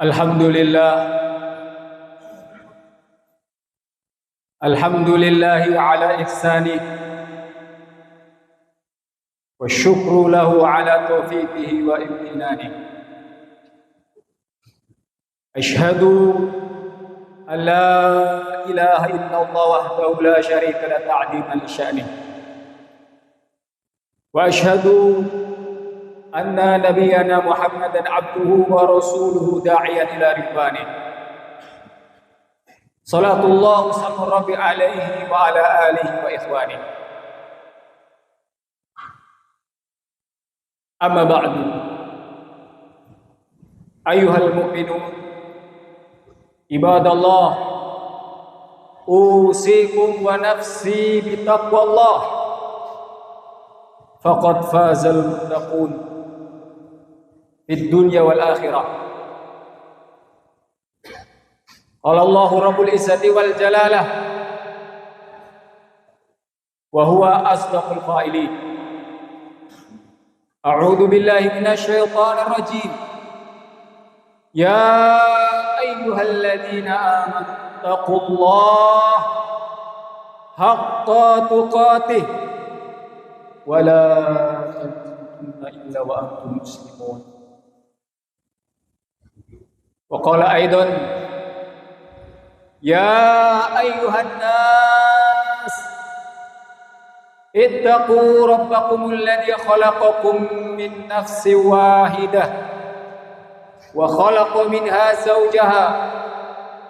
Alhamdulillah, alhamdulillahi ala ihsani wa syukru lahu ala taufiqihi wa imtinani. Ashhadu an la ilaha illallah wahdahu la syarika la ta'dhiman li sya'nih. Wa ashhadu anna nabiyyana Muhammadan abduhu wa rasuluhu da'iyan ila ridwanih. Salatullah sallu rabbi alaihi wa ala alihi wa ikhwani. Amma ba'du. Ayyuhal mu'minun, ibadallah, usikum wa nafsi bitaqwallah. Faqad fazal muttaqun fid dunya wal akhirah. Qala Allahu Rabbul Izzati wal Jalalah wa huwa asdaqul qailin. A'udzu billahi minasy syaithanir rajim. Ya ayyuhalladzina amanu taqullaha haqqa tuqatih wa la tamutunna illa wa antum muslimun. Wa qala aidan ya ayyuhan nas ittaqu rabbakumul ladzi khalaqakum min nafsin wahidah wa khalaqa minha zawjaha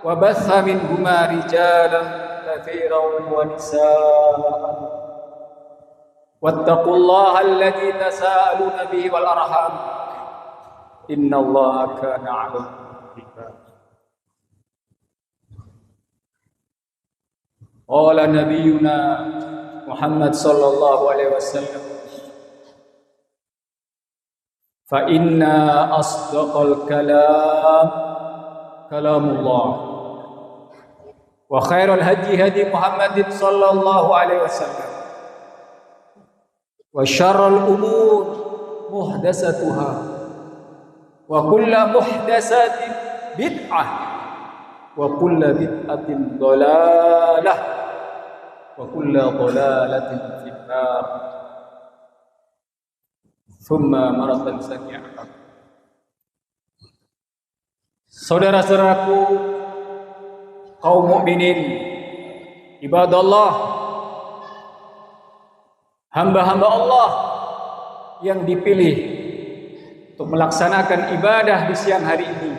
wa batha minhuma rijalan katsiran wa nisaa'an wattaqullaha alladzi tasaaluna bihi wal arham innallaha kana 'alaykum raqiba. Qala nabiyuna Muhammad sallallahu alaihi wasallam, fa inna asdaqal kalam kalamullah wa khairal hadi hadi Muhammadin sallallahu alaihi wasallam wa syarrul umur muhdatsatuha wa kullu muhdatsatin bid'ah wa kullu bid'atin dhalalah wa kullu dhalalatin finnar. Thumma maratan sani'ah. Saudara-saudaraku kaum mukminin, ibadallah, hamba-hamba Allah yang dipilih untuk melaksanakan ibadah di siang hari ini,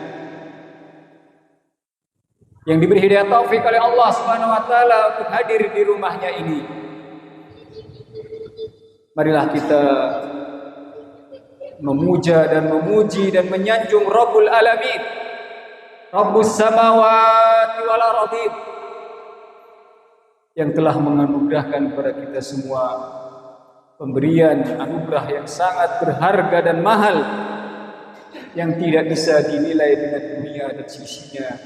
yang diberi hidayah taufik oleh Allah Subhanahu wa taala untuk hadir di rumahnya ini. Marilah kita memuja dan memuji dan menyanjung Rabbul Alamin, Rabbus samawati wal ardh, yang telah menganugerahkan kepada kita semua pemberian anugerah yang sangat berharga dan mahal, yang tidak bisa dinilai dengan dunia dan sisinya,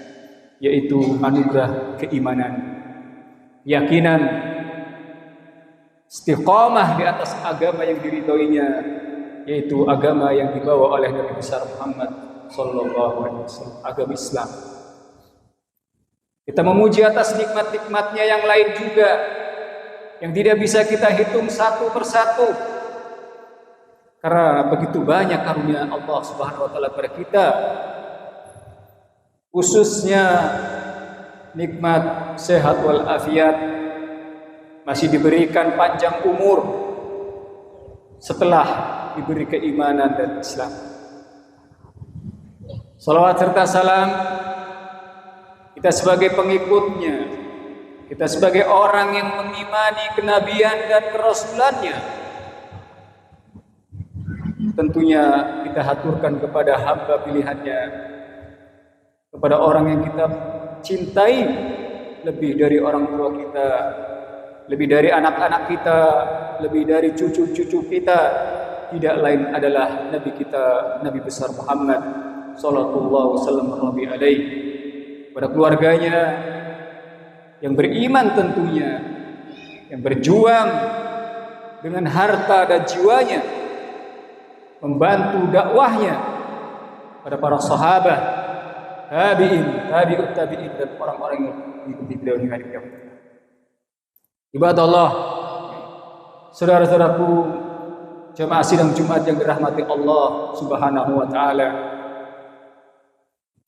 yaitu anugerah keimanan, keyakinan, istiqamah di atas agama yang diridhoinya, yaitu agama yang dibawa oleh Nabi besar Muhammad sallallahu alaihi wasallam, agama Islam. Kita memuji atas nikmat-nikmatnya yang lain juga, yang tidak bisa kita hitung satu persatu, karena begitu banyak karunia Allah Subhanahu wa taala kepada kita, khususnya nikmat sehat wal afiat, masih diberikan panjang umur setelah diberi keimanan dan Islam. Salawat serta salam kita sebagai pengikutnya, kita sebagai orang yang mengimani kenabian dan kerasulannya, tentunya kita haturkan kepada hamba pilihannya, kepada orang yang kita cintai lebih dari orang tua kita, lebih dari anak-anak kita, lebih dari cucu-cucu kita, tidak lain adalah Nabi kita, Nabi besar Muhammad sallallahu alaihi, pada keluarganya yang beriman tentunya, yang berjuang dengan harta dan jiwanya membantu dakwahnya pada para sahabat, tabi'ut tabi'in, dan orang-orang yang mengikuti beliau di hari kiamat. Ibadah Allah, saudara-saudaraku, jemaah sidang Jumat yang dirahmati Allah Subhanahu wa taala.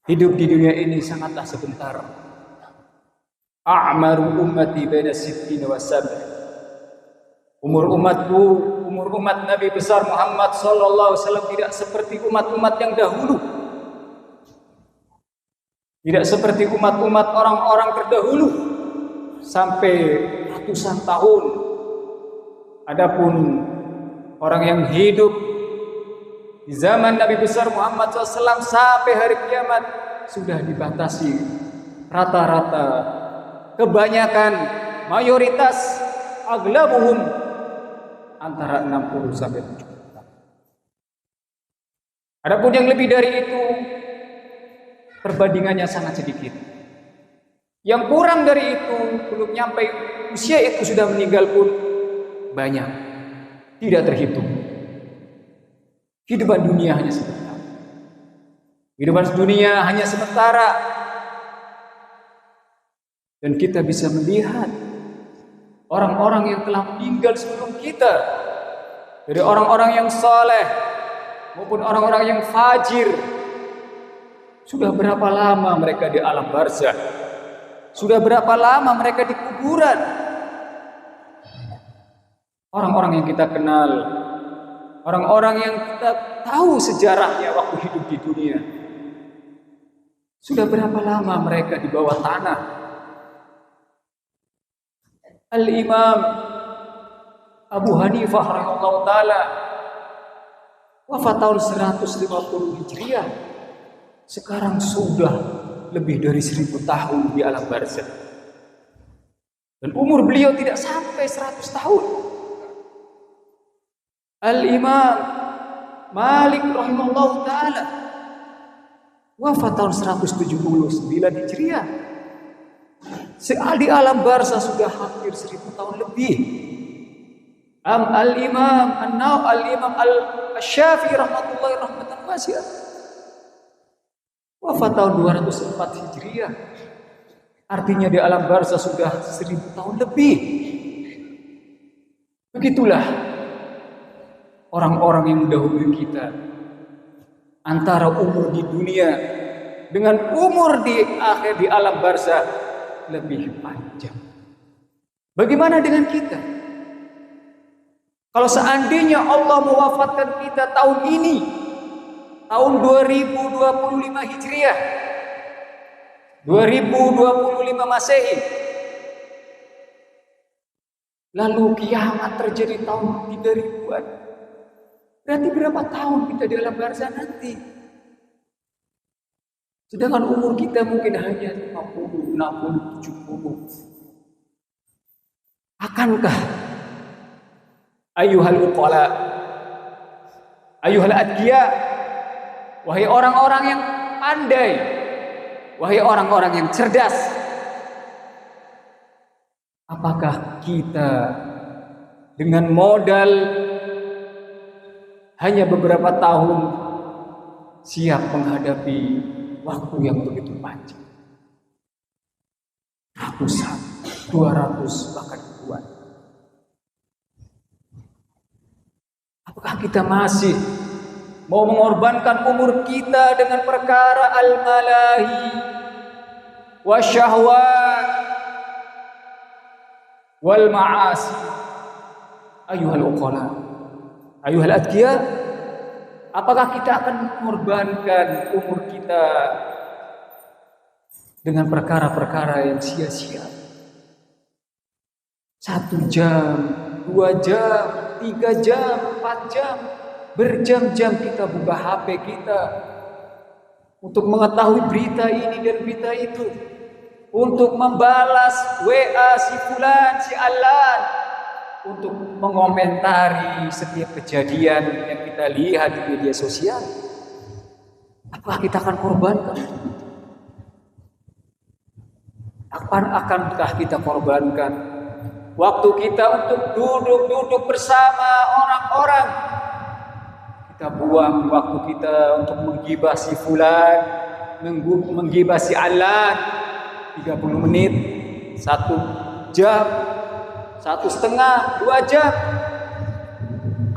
Hidup di dunia ini sangatlah sebentar. A'maru ummati baina sittina wa sab'in. Umur umatku, umur umat Nabi besar Muhammad sallallahu alaihi wasallam tidak seperti umat-umat yang dahulu. Tidak seperti umat-umat orang-orang terdahulu sampai ratusan tahun. Adapun orang yang hidup di zaman Nabi besar Muhammad SAW sampai hari kiamat sudah dibatasi rata-rata, kebanyakan, mayoritas, aglabuhum antara 60 sampai 70 tahun. Adapun yang lebih dari itu perbandingannya sangat sedikit. Yang kurang dari itu belum nyampe usia itu sudah meninggal pun banyak, tidak terhitung. Kehidupan dunia hanya sebentar. Kehidupan dunia hanya sementara. Dan kita bisa melihat orang-orang yang telah meninggal sebelum kita, dari orang-orang yang saleh maupun orang-orang yang fajir. Sudah berapa lama mereka di alam barzakh? Sudah berapa lama mereka di kuburan? Orang-orang yang kita kenal, orang-orang yang kita tahu sejarahnya waktu hidup di dunia, sudah berapa lama mereka di bawah tanah? Al-Imam Abu Hanifah rahimahullah ta'ala wafat tahun 150 Hijriah. Sekarang sudah lebih dari 1000 tahun di alam barzakh. Dan umur beliau tidak sampai 100 tahun. Al-Imam Malik rahimahullah ta'ala wafat tahun 179 Hijriah. Di alam barzakh sudah hampir 1000 tahun lebih. Al-Imam Al-Syafi'i rahmatullahi rahmatan wasi'ah wafat tahun 204 Hijriah. Artinya di alam barzakh sudah 1000 tahun lebih. Begitulah orang-orang yang mendahului kita. Antara umur di dunia dengan umur di akhir di alam barzakh lebih panjang. Bagaimana dengan kita? Kalau seandainya Allah mewafatkan kita tahun ini, tahun 2025 Hijriah, 2025 Masehi, lalu kiamat terjadi tahun 3000-an, berarti berapa tahun kita di alam barzakh nanti? Sedangkan umur kita mungkin hanya 50, 60, 70. Akankah ayuhal uqala, ayuhal adqiya, wahai orang-orang yang pandai, wahai orang-orang yang cerdas, apakah kita dengan modal hanya beberapa tahun siap menghadapi waktu yang begitu panjang? Ratusan, 200, bahkan ribuan. Apakah kita masih mau mengorbankan umur kita dengan perkara al-malahi wa syahwat wal ma'asi? Ayuhal uqala, ayuhal adqiya, apakah kita akan mengorbankan umur kita dengan perkara-perkara yang sia-sia? 1 jam, 2 jam, 3 jam, 4 jam, berjam-jam kita buka HP kita untuk mengetahui berita ini dan berita itu, untuk membalas WA si fulan, si alan, untuk mengomentari setiap kejadian yang kita lihat di media sosial. Apakah kita akan korbankan? Akankah kita korbankan waktu kita untuk duduk bersama orang-orang? Kita buang waktu kita untuk menggibah si fulan, menggibah si Alan 30 menit, 1 jam, 1,5, 2 jam.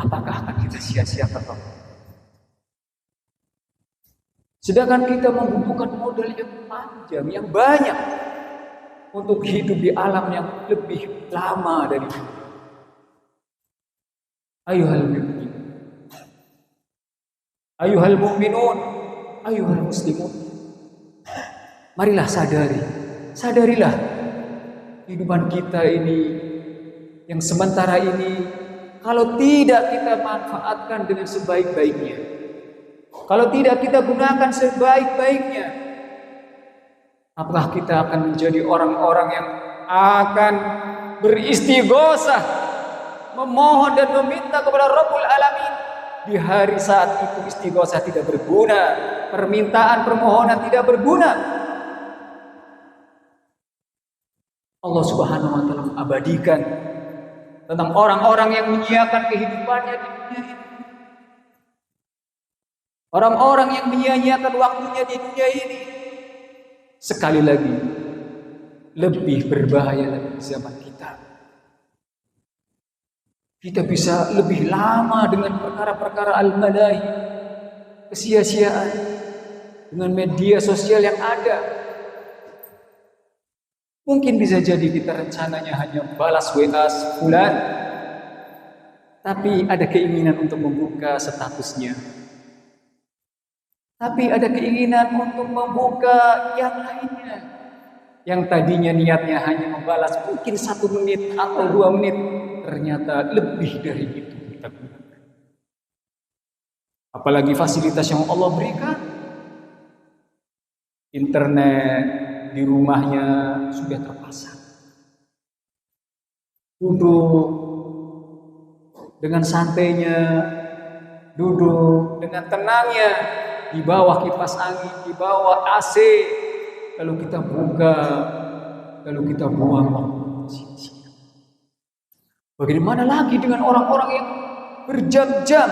Apakah akan kita sia-siakan? Sedangkan kita membutuhkan modal yang panjang, yang banyak untuk hidup di alam yang lebih lama dari itu. Ayuhal mu'minun, ayuhal muslimun. Marilah sadarilah kehidupan kita ini yang sementara ini, kalau tidak kita manfaatkan dengan sebaik-baiknya, kalau tidak kita gunakan sebaik-baiknya, apakah kita akan menjadi orang-orang yang akan beristighosah, memohon dan meminta kepada Rabbul Alamin di hari saat itu istighosah tidak berguna, permintaan permohonan tidak berguna? Allah Subhanahu wa taala mengabadikan tentang orang-orang yang menyia-nyiakan kehidupannya di dunia ini. Orang-orang yang menyia-nyiakan waktunya di dunia ini, sekali lagi, lebih berbahaya lagi di zaman kita. Kita bisa lebih lama dengan perkara-perkara al-malahi, kesia-siaan, dengan media sosial yang ada. Mungkin bisa jadi kita rencananya hanya balas WA sebulan, tapi ada keinginan untuk membuka statusnya. Tapi ada keinginan untuk membuka yang lainnya, yang tadinya niatnya hanya membalas mungkin 1 menit atau 2 menit, ternyata lebih dari itu kita gunakan. Apalagi fasilitas yang Allah berikan, internet di rumahnya sudah terpasang. Duduk dengan santainya, duduk dengan tenangnya di bawah kipas angin, di bawah AC, lalu kita buka, lalu kita buang waktu sia-sia. Bagaimana lagi dengan orang-orang yang berjam-jam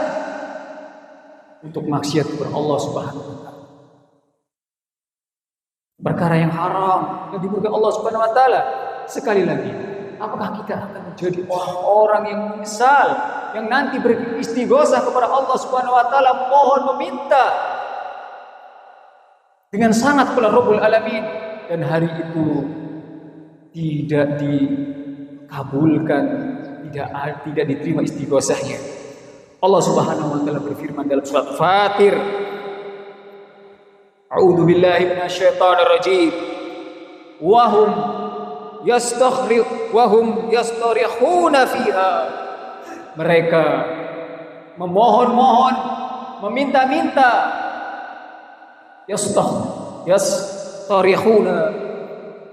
untuk maksiat kepada Allah Subhanahu wa taala? Perkara yang haram yang dimurkai Allah Subhanahu wa taala. Sekali lagi, apakah kita akan menjadi orang-orang yang menyesal, yang nanti beristighosah kepada Allah Subhanahu wa taala, mohon meminta dengan sangat kepada Rabbul Alamin, dan hari itu tidak dikabulkan, tidak diterima istighosahnya? Allah Subhanahu wa taala berfirman dalam surat Fatir, A'udzu billahi minasyaitonir rajim. Wa hum yastarihuna fiha. Mereka memohon-mohon, meminta-minta. Yastarihuna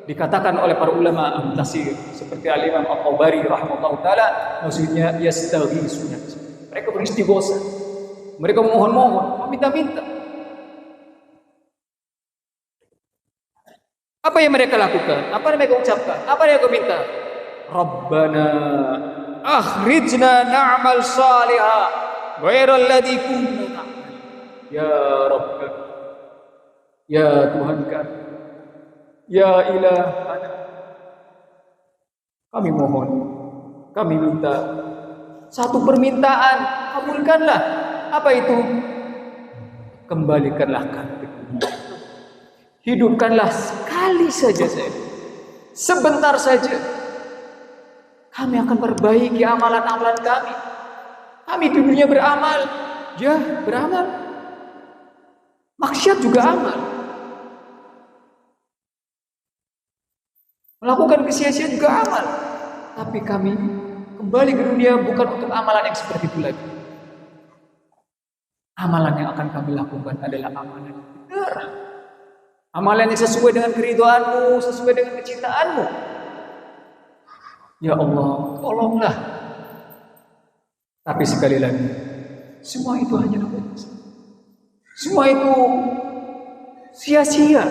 dikatakan oleh para ulama tafsir seperti Al-Imam At-Tabari rahimahullahu taala, maksudnya yastaghisuna. Mereka beristighosah. Mereka memohon-mohon, meminta-minta. Apa yang mereka lakukan? Apa yang mereka ucapkan? Apa yang mereka minta? Rabbana akhrijna na'mal salihah ghairal ladzi kunna na'mal. Ya Rabb, ya Tuhan kami, ya Ilahana, kami mohon, kami minta satu permintaan, kabulkanlah. Apa itu? Kembalikanlah kami ke dunia. Hidupkanlah sekali saja saya, sebentar saja. Kami akan perbaiki amalan-amalan kami. Kami di dunia beramal, ya beramal. Maksiat juga amal. Melakukan kesia-siaan juga amal. Tapi kami kembali ke dunia bukan untuk amalan yang seperti itu lagi. Amalan yang akan kami lakukan adalah amalan yang benar. Amalan yang sesuai dengan keridhaanmu, sesuai dengan kecintaanmu. Ya Allah, tolonglah. Tapi sekali lagi, semua itu hanya namanya. Semua itu sia-sia.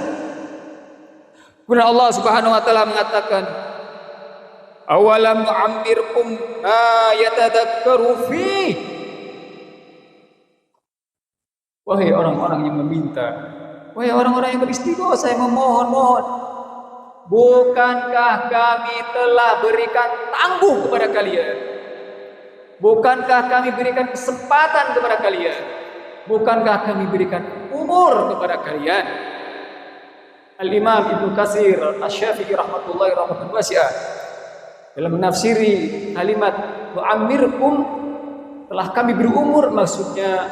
Karena Allah Subhanahu wa taala mengatakan, "Awalam nu'ammirkum ma yatadakkaru fi." Wahai orang-orang yang meminta, Wahai orang-orang yang beristighosah, saya memohon-mohon, bukankah kami telah berikan tangguh kepada kalian? Bukankah kami berikan kesempatan kepada kalian? Bukankah kami berikan umur kepada kalian? Al-Imam Ibnu Katsir Asy-Syafi'i rahmatullahi rahmatan wasi'ah dalam menafsiri kalimat tu'ammirkum, telah kami berumur, maksudnya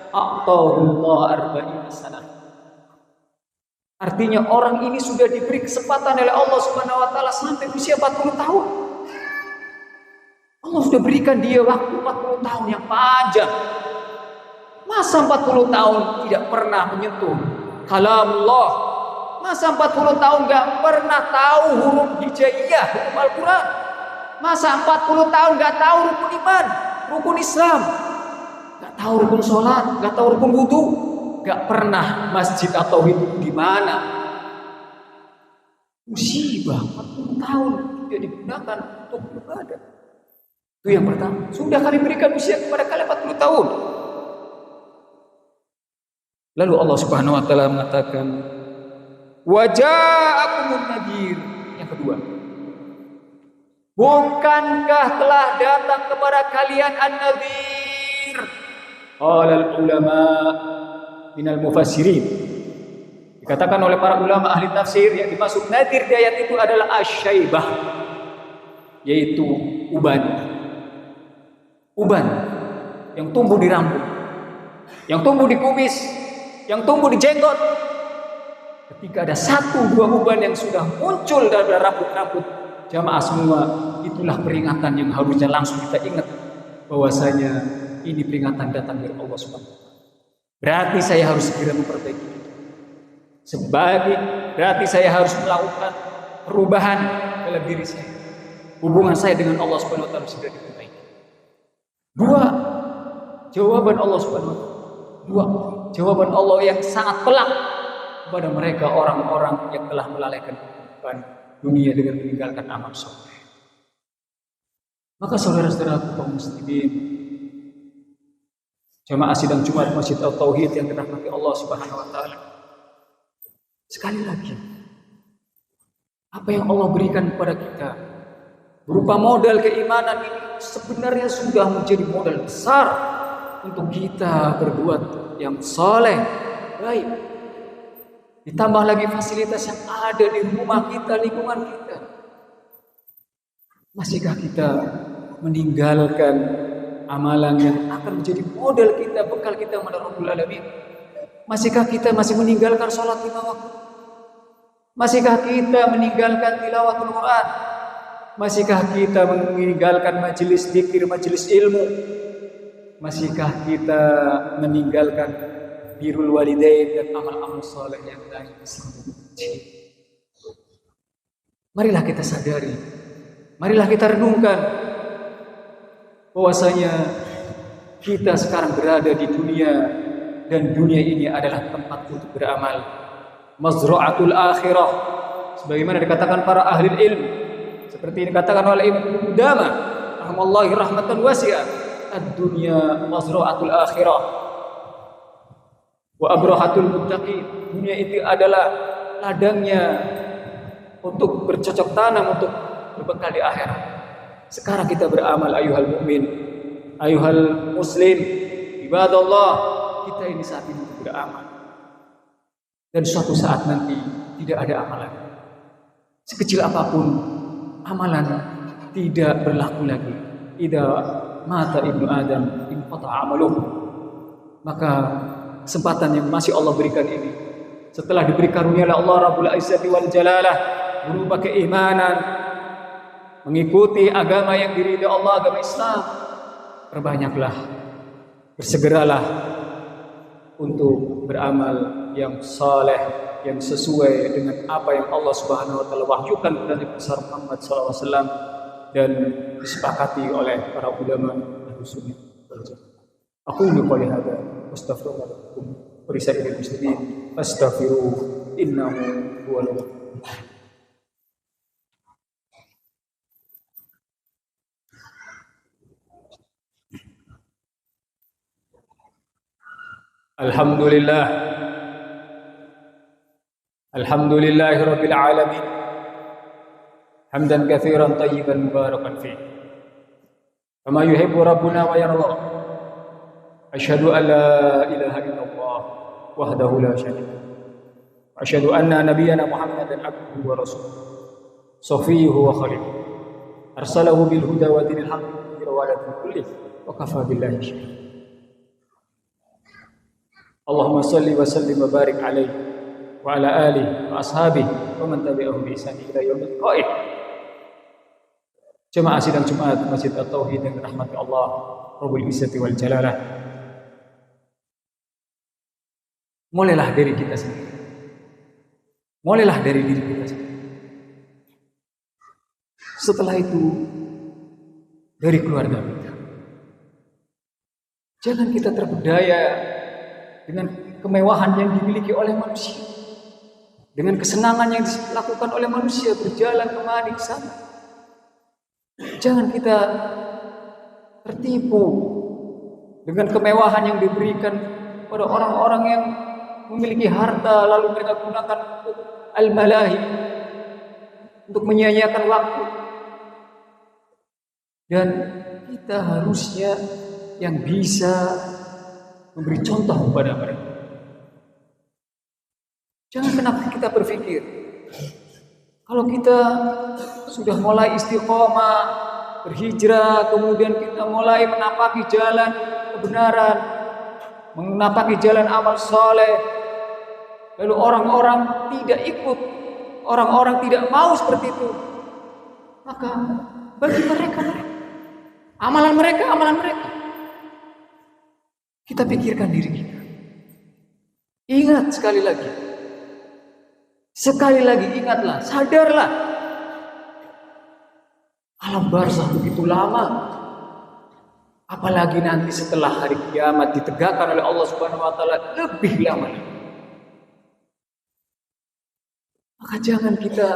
a'tahullah arba'ina sanah. Artinya orang ini sudah diberi kesempatan oleh Allah Subhanahu wa taala sampai usia 40 tahun. Allah sudah berikan dia waktu 40 tahun yang panjang. Masa 40 tahun tidak pernah menyentuh kalamullah? Masa 40 tahun gak pernah tahu huruf hijaiyah, huruf Al-Quran? Masa 40 tahun gak tahu rukun iman, rukun Islam, gak tahu rukun sholat, gak tahu rukun wudu, gak pernah masjid atau itu di mana? Musibah, 40 tahun tidak digunakan untuk beribadah. Itu yang pertama. Sudah kami berikan usia kepada kalian 40 tahun. Lalu Allah Subhanahu wa taala mengatakan, waja'akumun nadhir. Yang kedua, bukankah telah datang kepada kalian an-nadhir? Qala ulama minal mufassirin, dikatakan oleh para ulama ahli tafsir, yang dimaksud nadhir di ayat itu adalah asyaibah, yaitu uban. Uban yang tumbuh di rambut, yang tumbuh di kumis, yang tumbuh di jenggot. Ketika ada 1-2 uban yang sudah muncul dalam rambut-rambut jamaah semua, itulah peringatan yang harusnya langsung kita ingat bahwasanya ini peringatan datang dari Allah Subhanahu. Berarti saya harus segera memperbaiki. Berarti saya harus melakukan perubahan dalam diri saya. Hubungan saya dengan Allah Subhanahu wa taala segera diperbaiki. 2 jawaban Allah Subhanahu wa taala. 2 jawaban Allah yang sangat pelak kepada mereka orang-orang yang telah melalaikan kehidupan dunia dengan meninggalkan amal soleh. Maka saudara-saudara kaum muslimin, jamaah sidang Jumat Masjid At-Tauhid yang dirahmati Allah Subhanahu wa taala, sekali lagi, apa yang Allah berikan kepada kita berupa modal keimanan ini sebenarnya sudah menjadi modal besar untuk kita berbuat yang saleh, baik. Ditambah lagi fasilitas yang ada di rumah kita, lingkungan kita. Masihkah kita meninggalkan amalan yang akan menjadi modal kita, bekal kita kepada Rabbul Alamin? Masihkah kita masih meninggalkan sholat 5 waktu? Masihkah kita meninggalkan tilawatul Quran? Masihkah kita meninggalkan majelis zikir, majelis ilmu? Masihkah kita meninggalkan birrul walidain dan amal-amal saleh yang lain? Marilah kita sadari, marilah kita renungkan bahwasanya kita sekarang berada di dunia, dan dunia ini adalah tempat untuk beramal, mazra'atul akhirah, sebagaimana dikatakan para ahli ilmu, seperti dikatakan oleh Ibnu Qudamah rahimahullahi rahmatan wasi'ah, ad-dunya mazra'atul akhirah wa abrahatul muttaqin. Dunia itu adalah ladangnya untuk bercocok tanam, untuk berbekal di akhirat. Sekarang kita beramal, ayuhal mukmin, ayuhal muslim, ibadallah, kita ini saat ini beramal. Dan suatu saat nanti tidak ada amalan. Sekecil apapun amalan tidak berlaku lagi. Idza mata ibnu Adam inqata amaluh. Maka kesempatan yang masih Allah berikan ini, setelah diberi karunia oleh Allah Rabbul Izzati wal Jalalah berupa keimanan, mengikuti agama yang diridhai Allah, agama Islam, perbanyaklah, bersegeralah untuk beramal yang saleh, yang sesuai dengan apa yang Allah Subhanahu wa taala wahyukan kepada Nabi besar Muhammad sallallahu alaihi wasallam dan disepakati oleh para ulama Ahlus Sunnah wal Jamaah. Aku qouli hadza astaghfirullah lakum wa lisa'iril muslimin fastaghfiruhu innahu huwal ghafurur rahim. Alhamdulillah Alhamdulillahi rabbil alamin. Hamdan katsiran tayyiban mubarakan fihi. Kama yuhibbu rabbuna wa yarda. Asyhadu an la ilaha illallah wahdahu la syarika lahu. Asyhadu anna nabiyyana Muhammadan abduhu wa rasuluhu. Safiyyuhu wa khaliluhu. Arsalahu bil huda wa dinil haqq wa ala kulli wa kafa billahi syahida. Allahumma salli wa sallim wa barik alaihi wa ala alihi wa ashabihi wa man tabi'ahum bi ihsan ila yaumil qiyamah. Jemaah sidang Jumat Masjid At-Tauhid yang dirahmati Allah Rabbul Izzati wal Jalalah. Mulailah dari kita sendiri. Mulailah dari diri kita sendiri. Setelah itu dari keluarga kita. Jangan kita terpedaya dengan kemewahan yang dimiliki oleh manusia, dengan kesenangan yang dilakukan oleh manusia, berjalan kemari ke sana. Jangan kita tertipu dengan kemewahan yang diberikan pada orang-orang yang memiliki harta, lalu mereka gunakan untuk al-malahi, untuk menyia-nyiakan waktu. Dan kita harusnya yang bisa memberi contoh kepada mereka. Jangan kenapa kita berpikir kalau kita sudah mulai istiqomah, berhijrah, kemudian kita mulai menapaki jalan kebenaran, menapaki jalan amal soleh, lalu orang-orang tidak ikut, orang-orang tidak mau seperti itu, maka bagi mereka amalan mereka. Kita pikirkan diri kita. Ingat sekali lagi ingatlah, sadarlah. Alam barzakh begitu lama. Apalagi nanti setelah hari kiamat ditegakkan oleh Allah Subhanahu wa taala lebih lama. Maka jangan kita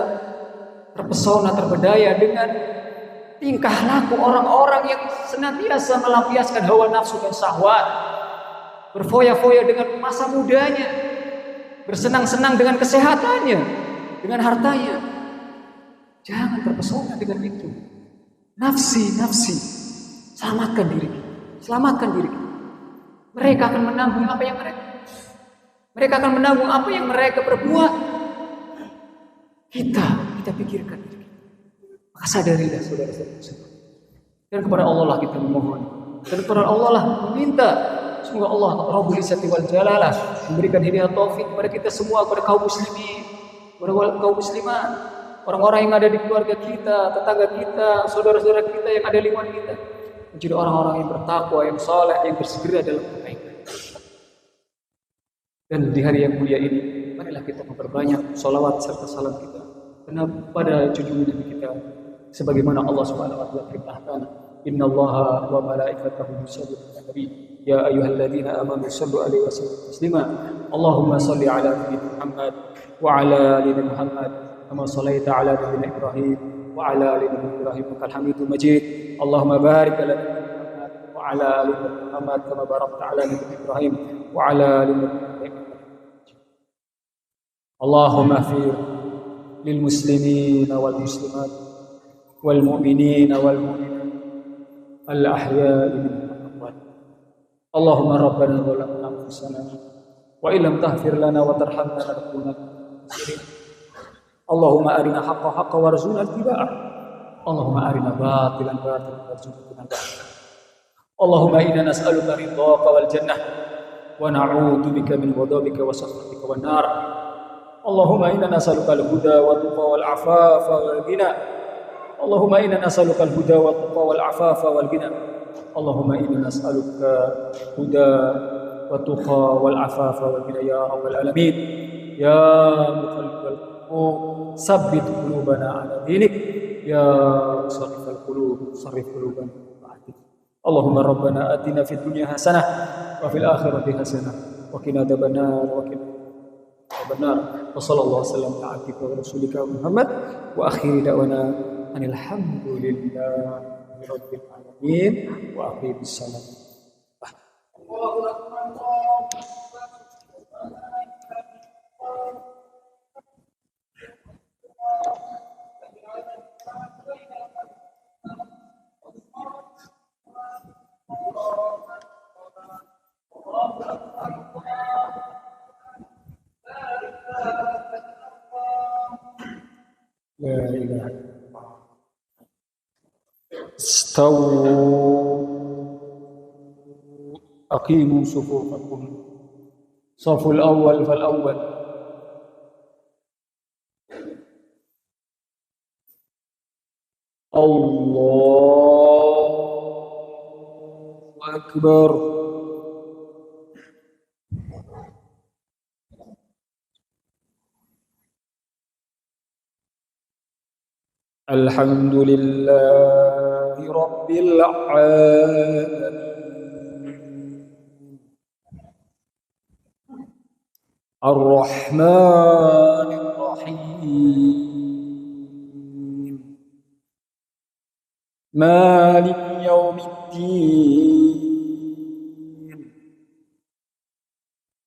terpesona, terpedaya dengan tingkah laku orang-orang yang senantiasa melampiaskan hawa nafsu dan syahwat, berfoya-foya dengan masa mudanya, bersenang-senang dengan kesehatannya, dengan hartanya. Jangan terpesona dengan itu. Nafsi, selamatkan diri kita. Mereka akan menanggung apa yang mereka perbuat. Kita pikirkan diri kita. Maka sadarilah saudara-saudara. Dan kepada Allah lah kita memohon. Dan kepada Allah lah meminta. Semoga Allah Rabbul Izzati wal Jalalah memberikan hidayah taufik kepada kita semua, kepada kaum muslimin, kepada kaum muslimat, orang-orang yang ada di keluarga kita, tetangga kita, saudara-saudara kita yang ada di lingkungan kita, menjadi orang-orang yang bertakwa, yang saleh, yang bersegera dalam kebaikan. Dan di hari yang mulia ini, marilah kita memperbanyak sholawat serta salam kita kepada junjungan Nabi kita, sebagaimana Allah Subhanahu wa taala perintahkan, innallaha wa malaikatahu yusholluna 'alan nabi ya ayyuhalladzina amanu shallu 'alaihi wa sallimu taslima. Allahumma shalli 'ala nabiyyina Muhammad wa 'ala ali Muhammad kama shallaita 'ala nabiyyina Ibrahim wa 'ala ali Ibrahim innaka Hamidum Majid. Allahumma barik 'ala nabiyyina Muhammad wa 'ala ali Muhammad kama barakta 'ala nabiyyina Ibrahim wa 'ala ali Ibrahim. Allahumma ighfir lil muslimina wal muslimat wal mu'minina wal mu'minat al ahya'i minhum wal amwat. Allahumma rabbana zalamna anfusana wa illam taghfir lana wa tarhamna lanakunanna minal khasirin. Allahumma arina haqqa haqqan warzuqna ittiba'ah. Allahumma arina batilan batilan warzuqna ijtinabah. Allahumma inna nas'aluka ridhaka wal jannah wa na'udzu bika min ghadabika wa sakhatika wan nar. Allahumma inna nas'aluka al-huda wa tuqa wal afafa wal ghina. Allahumma inna nas'aluka al-huda wa tuqa wal afafa wal ghina. Allahumma inna nas'aluka huda wa tuqa wal afafa wal ghina ya rabbal alamin. Ya muqallibal qulub sabbit qulubana ala dinik. Ya musarrifal qulub sarrif qulubana ala dinik. Allahumma rabbana atina fid dunya hasanah wa fil akhirati hasanah wa qina adzabannar wa qina benar. Wassallallahu wasallam ala abdika wa rasulika Muhammad wa akhir da'wana anil hamdulillahi rabbil alamin wa aqimis salam. Allahu akbar. استووا أقيموا صفوفكم صف الأول فالأول. الله أكبر. الحمد لله رب العالمين الرحمن الرحيم مالك يوم الدين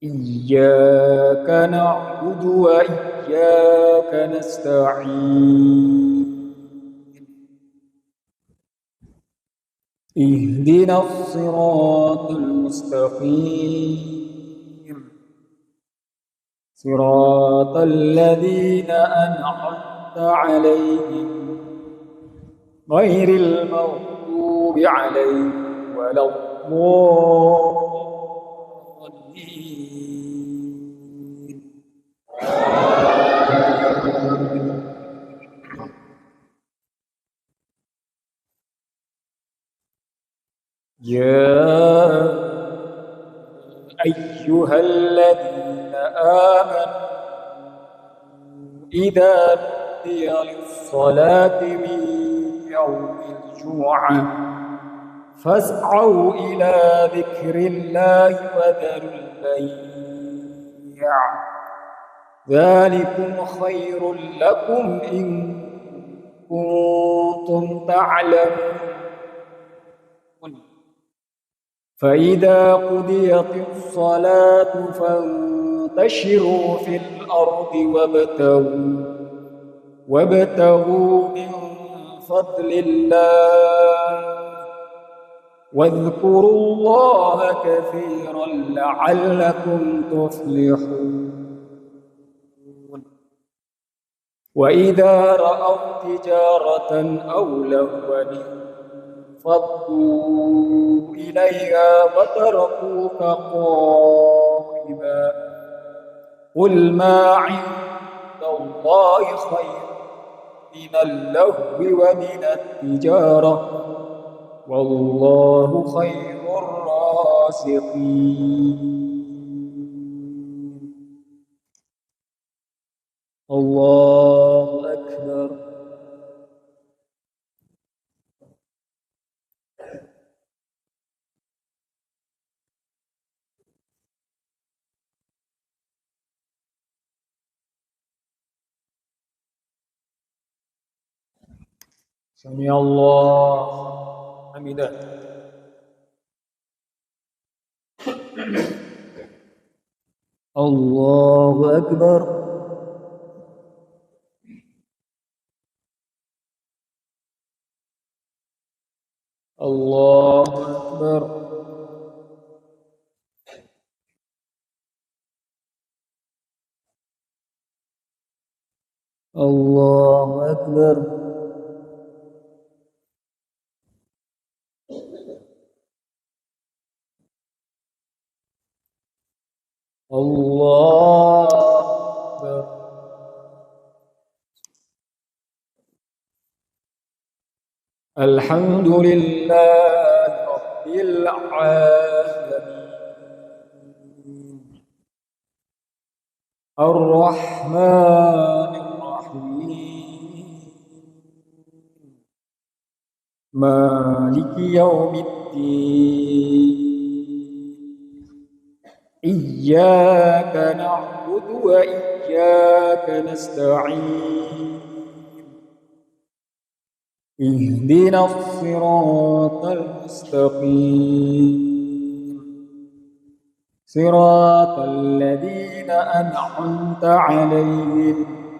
إياك نعبد وإياك نستعين اهدنا الصراط المستقيم صراط الذين أنعمت عليهم غير المغضوب عليهم ولا الضالين. يا أيها الذين آمنوا إذا نودي للصلاة من يوم الجمعة فاسعوا إلى ذكر الله وذروا البيع ذلكم خير لكم إن كنتم تعلمون. فإذا قضيت الصلاة فانتشروا في الأرض وابتغوا من فضل الله واذكروا الله كثيرا لعلكم تفلحون. وإذا رأوا تجارة أو لهوا انفضوا إليها وتركوك قائما قل ما عند الله خير من اللهو ومن التجارة والله خير الرازقين. الله أكبر. سمع الله حمده. الله أكبر. الله أكبر. الله أكبر. الله أكبر. الحمد لله رب العالمين الرحمن الرحيم مالك يوم الدين إياك نعبد وإياك نستعين اهدنا الصراط المستقيم صراط الذين أنعمت عليهم